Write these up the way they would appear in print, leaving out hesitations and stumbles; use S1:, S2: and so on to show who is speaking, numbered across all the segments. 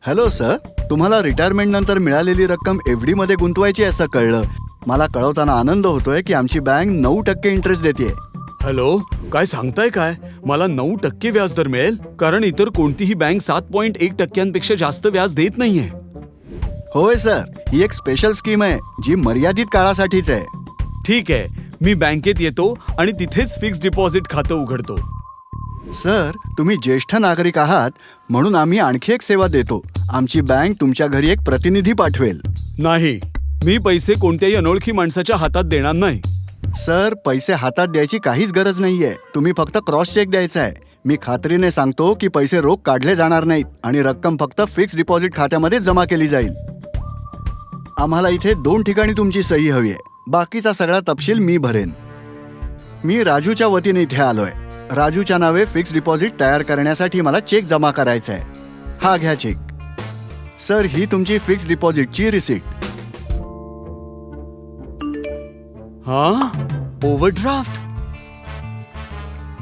S1: Hello sir, तुम्हाला retirement नंतर मिळालेली रक्कम एफडी मध्ये गुंतवायची असं कळलं. मला कळवताना आनंद होतोय की आमची बँक 9% इंटरेस्ट देते.
S2: हॅलो, काय सांगताय काय? मला 9% व्याजदर मिळेल, कारण इतर कोणतीही बँक 7.1% जास्त व्याज देत नाहीये.
S1: होय सर, ही एक स्पेशल स्कीम आहे जी मर्यादित काळासाठीच आहे.
S2: ठीक आहे, मी बँकेत येतो आणि तिथेच फिक्स्ड डिपॉझिट खातं उघडतो.
S1: सर, तुम्ही ज्येष्ठ नागरिक आहात म्हणून आम्ही आणखी एक सेवा देतो. आमची बँक तुमच्या घरी एक प्रतिनिधी पाठवेल.
S2: नाही, मी पैसे कोणत्याही अनोळखी माणसाच्या हातात देणार नाही.
S1: सर, पैसे हातात द्यायची काहीच गरज नाहीये. तुम्ही फक्त क्रॉस चेक द्यायचा आहे. मी खात्रीने सांगतो की पैसे रोख काढले जाणार नाहीत आणि रक्कम फक्त फिक्स्ड डिपॉझिट खात्यामध्ये जमा केली जाईल. आम्हाला इथे 2 ठिकाणी तुमची सही हवी आहे. बाकीचा सगळा तपशील मी भरेन. मी राजूच्या वतीने इथे आलोय. राजूच्या नावे फिक्स्ड डिपॉझिट तयार करण्यासाठी मला चेक जमा करायचा आहे. हा घ्या चेक. सर, ही तुमची फिक्स्ड डिपॉझिटची रिसीट.
S2: हा, ओव्हरड्राफ्ट.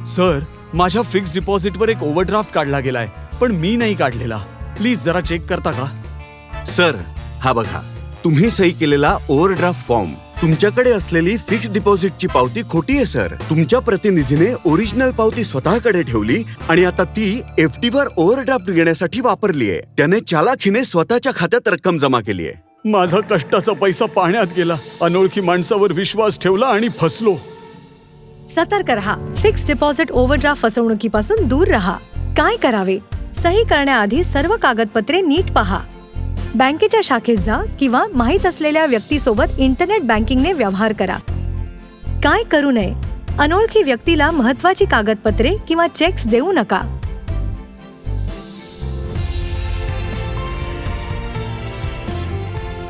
S2: सर, माझ्या फिक्स्ड डिपॉझिटवर एक ओव्हरड्राफ्ट काढला गेलाय, पण मी नाही काढलेला. प्लीज जरा चेक करता का?
S3: सर, हा बघा, तुम्ही सही केलेला ओव्हरड्राफ्ट फॉर्म. तुमच्याकडे असलेली फिक्स्ड डिपॉझिटची पावती खोटी आहे सर. तुमच्या प्रतिनिधीने ओरिजिनल पावती स्वतःकडे ठेवली आणि आता ती एफडी वर ओव्हरड्राफ्ट घेण्यासाठी वापरली आहे. त्याने चालाखीने स्वतःच्या खात्यात रक्कम जमा केली आहे.
S2: माझा कष्टाचा पैसा पाण्यात गेला. अनोळखी माणसावर विश्वास ठेवला आणि फसलो.
S4: सतर्क रहा. फिक्स्ड डिपॉझिट ओव्हरड्राफ्ट फसवणुकीपासून दूर रहा. काय करावे? सही करण्याआधी सर्व कागदपत्रे नीट पहा. बँकेच्या शाखेत जा किंवा माहीत असलेल्या व्यक्तीसोबत इंटरनेट बँकिंगने व्यवहार करा. काय करू नये? अनोळखी व्यक्तीला महत्त्वाची कागदपत्रे किंवा चेक्स देऊ नका.